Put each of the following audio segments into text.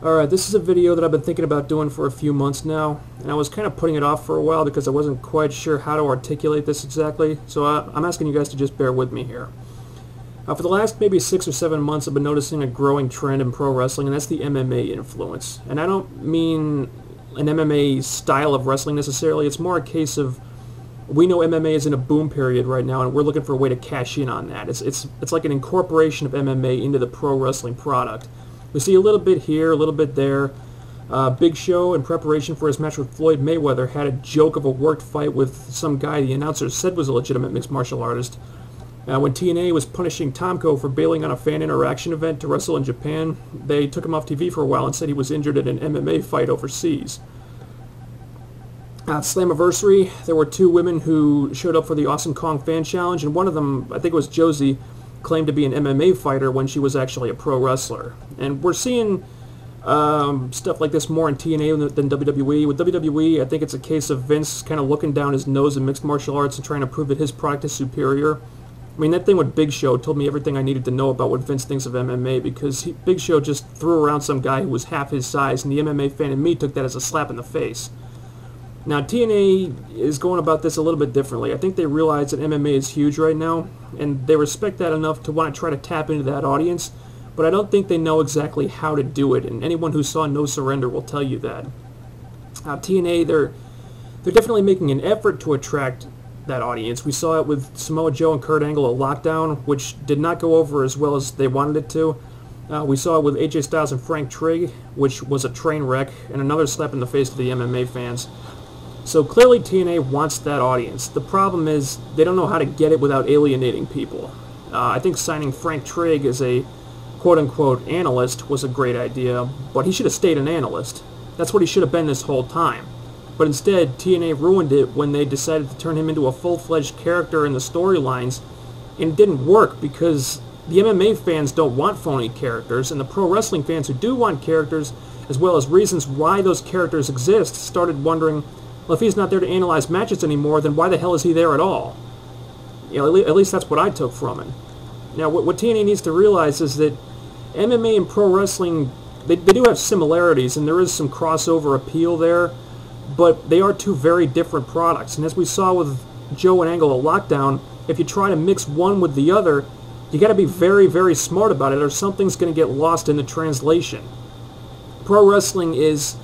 Alright, this is a video that I've been thinking about doing for a few months now, and I was kind of putting it off for a while because I wasn't quite sure how to articulate this exactly, so I'm asking you guys to just bear with me here. For the last maybe 6 or 7 months, I've been noticing a growing trend in pro wrestling, and that's the MMA influence. And I don't mean an MMA style of wrestling necessarily, it's more a case of we know MMA is in a boom period right now, and we're looking for a way to cash in on that. It's like an incorporation of MMA into the pro wrestling product. We see a little bit here, a little bit there. Big Show, in preparation for his match with Floyd Mayweather, had a joke of a worked fight with some guy the announcer said was a legitimate mixed martial artist. When TNA was punishing Tomko for bailing on a fan interaction event to wrestle in Japan, they took him off TV for a while and said he was injured in an MMA fight overseas. At Slammiversary, there were 2 women who showed up for the Awesome Kong Fan Challenge, and one of them, I think it was Josie, claimed to be an MMA fighter when she was actually a pro wrestler. And we're seeing stuff like this more in TNA than WWE. With WWE, I think it's a case of Vince kind of looking down his nose in mixed martial arts and trying to prove that his product is superior. I mean, that thing with Big Show told me everything I needed to know about what Vince thinks of MMA, because Big Show just threw around some guy who was half his size, and the MMA fan in me took that as a slap in the face. Now, TNA is going about this a little bit differently. I think they realize that MMA is huge right now, and they respect that enough to want to try to tap into that audience, but I don't think they know exactly how to do it, and anyone who saw No Surrender will tell you that. TNA, they're definitely making an effort to attract that audience. We saw it with Samoa Joe and Kurt Angle at Lockdown, which did not go over as well as they wanted it to. We saw it with AJ Styles and Frank Trigg, which was a train wreck, and another slap in the face to the MMA fans. So clearly TNA wants that audience. The problem is they don't know how to get it without alienating people. I think signing Frank Trigg as a quote-unquote analyst was a great idea, but he should have stayed an analyst. That's what he should have been this whole time. But instead, TNA ruined it when they decided to turn him into a full-fledged character in the storylines, and it didn't work because the MMA fans don't want phony characters, and the pro wrestling fans who do want characters, as well as reasons why those characters exist, started wondering, well, if he's not there to analyze matches anymore, then why the hell is he there at all? You know, at least that's what I took from it. Now, what TNA needs to realize is that MMA and pro wrestling, they do have similarities, and there is some crossover appeal there, but they are 2 very different products. And as we saw with Joe and Angle at Lockdown, if you try to mix one with the other, you got to be very, very smart about it, or something's going to get lost in the translation. Pro wrestling is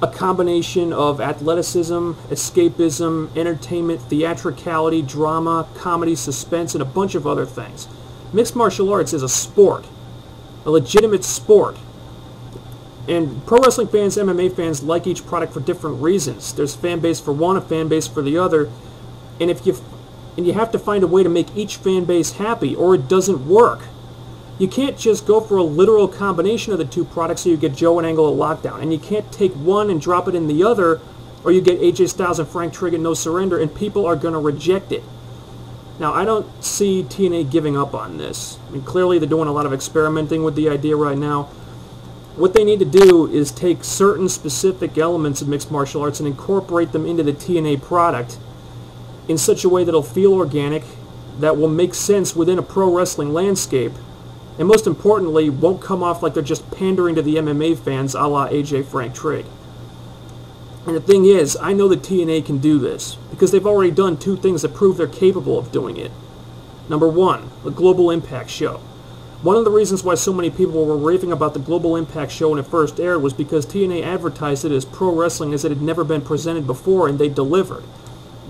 a combination of athleticism, escapism, entertainment, theatricality, drama, comedy, suspense, and a bunch of other things. Mixed martial arts is a sport, a legitimate sport. And pro wrestling fans, MMA fans like each product for different reasons. There's a fan base for one, a fan base for the other, and you have to find a way to make each fan base happy, or it doesn't work. You can't just go for a literal combination of the 2 products so you get Joe and Angle at Lockdown. And you can't take one and drop it in the other, or you get AJ Styles and Frank Trigg and No Surrender, and people are going to reject it. Now, I don't see TNA giving up on this. I mean, clearly they're doing a lot of experimenting with the idea right now. What they need to do is take certain specific elements of mixed martial arts and incorporate them into the TNA product in such a way that it'll feel organic, that will make sense within a pro wrestling landscape, and most importantly, won't come off like they're just pandering to the MMA fans a la AJ Frank Trigg. And the thing is, I know that TNA can do this, because they've already done 2 things that prove they're capable of doing it. Number 1, the Global Impact Show. One of the reasons why so many people were raving about the Global Impact Show when it first aired was because TNA advertised it as pro wrestling as it had never been presented before, and they delivered.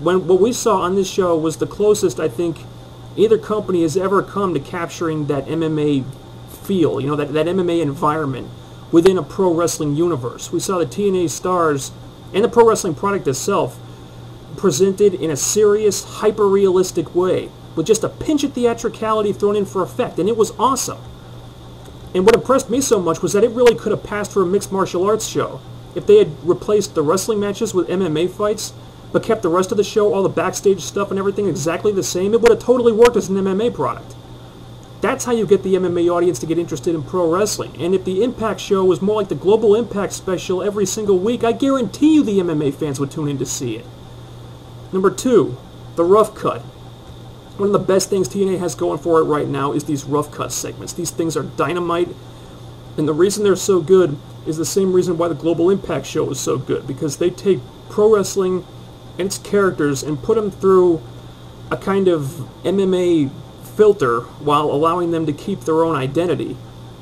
What we saw on this show was the closest, I think, either company has ever come to capturing that MMA feel, you know, that MMA environment within a pro wrestling universe. We saw the TNA stars and the pro wrestling product itself presented in a serious, hyper-realistic way, with just a pinch of theatricality thrown in for effect, and it was awesome. And what impressed me so much was that it really could have passed for a mixed martial arts show. If they had replaced the wrestling matches with MMA fights, but kept the rest of the show, all the backstage stuff and everything exactly the same, it would have totally worked as an MMA product. That's how you get the MMA audience to get interested in pro wrestling. And if the Impact show was more like the Global Impact special every single week, I guarantee you the MMA fans would tune in to see it. Number 2, the rough cut. One of the best things TNA has going for it right now is these rough cut segments. These things are dynamite. And the reason they're so good is the same reason why the Global Impact show is so good, because they take pro wrestling and its characters and put them through a kind of MMA filter while allowing them to keep their own identity.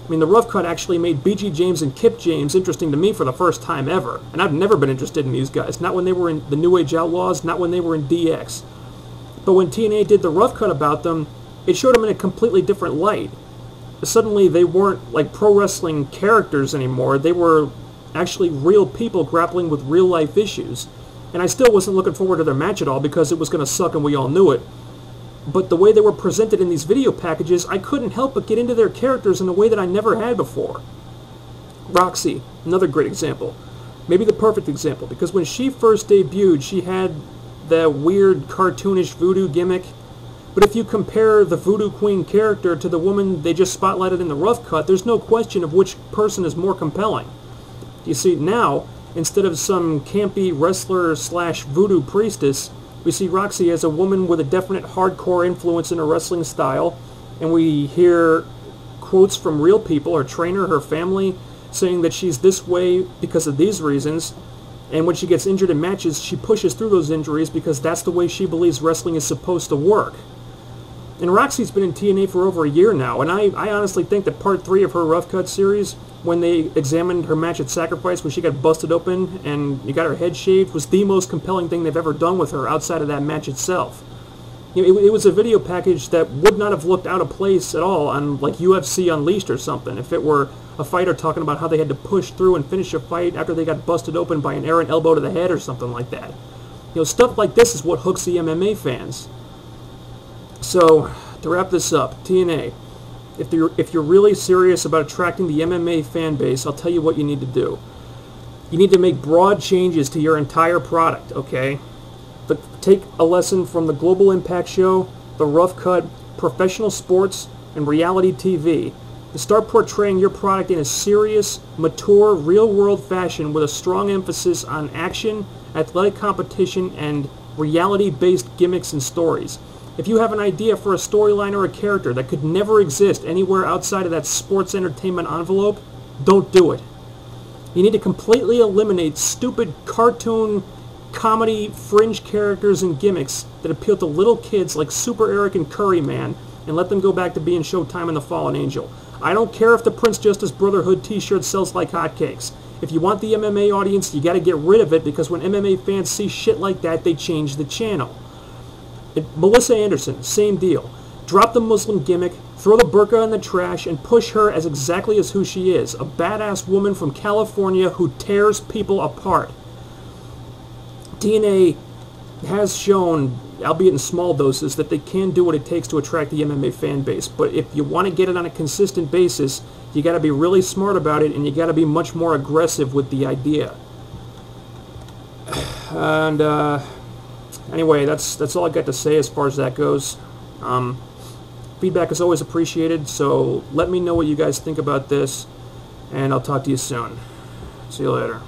I mean, the Rough Cut actually made BG James and Kip James interesting to me for the first time ever, and I've never been interested in these guys, not when they were in the New Age Outlaws, not when they were in DX. But when TNA did the Rough Cut about them, it showed them in a completely different light. Suddenly they weren't like pro wrestling characters anymore, they were actually real people grappling with real life issues. And I still wasn't looking forward to their match at all because it was going to suck and we all knew it. But the way they were presented in these video packages, I couldn't help but get into their characters in a way that I never had before. Roxy, another great example. Maybe the perfect example, because when she first debuted, she had that weird cartoonish voodoo gimmick. But if you compare the Voodoo Queen character to the woman they just spotlighted in the Rough Cut, there's no question of which person is more compelling. You see, now, instead of some campy wrestler slash voodoo priestess, we see Roxy as a woman with a definite hardcore influence in her wrestling style, and we hear quotes from real people, her trainer, her family, saying that she's this way because of these reasons, and when she gets injured in matches, she pushes through those injuries because that's the way she believes wrestling is supposed to work. And Roxy's been in TNA for over a year now, and I honestly think that Part 3 of her Rough Cut series, when they examined her match at Sacrifice, when she got busted open and you got her head shaved, was the most compelling thing they've ever done with her outside of that match itself. You know, it was a video package that would not have looked out of place at all on like UFC Unleashed or something, if it were a fighter talking about how they had to push through and finish a fight after they got busted open by an errant elbow to the head or something like that. You know, stuff like this is what hooks the MMA fans. So, to wrap this up, TNA, if you're really serious about attracting the MMA fan base, I'll tell you what you need to do. You need to make broad changes to your entire product, okay? Take a lesson from the Global Impact show, the Rough Cut, professional sports, and reality TV. To start portraying your product in a serious, mature, real-world fashion with a strong emphasis on action, athletic competition, and reality-based gimmicks and stories. If you have an idea for a storyline or a character that could never exist anywhere outside of that sports entertainment envelope, don't do it. You need to completely eliminate stupid cartoon, comedy, fringe characters and gimmicks that appeal to little kids like Super Eric and Curry Man, and let them go back to being Showtime and the Fallen Angel. I don't care if the Prince Justice Brotherhood t-shirt sells like hotcakes. If you want the MMA audience, you got to get rid of it, because when MMA fans see shit like that, they change the channel. Melissa Anderson, same deal. Drop the Muslim gimmick, throw the burqa in the trash, and push her as exactly as who she is, a badass woman from California who tears people apart. TNA has shown, albeit in small doses, that they can do what it takes to attract the MMA fan base, but if you want to get it on a consistent basis, you got to be really smart about it, and you got to be much more aggressive with the idea. And, anyway, that's all I got to say as far as that goes. Feedback is always appreciated, so let me know what you guys think about this, and I'll talk to you soon. See you later.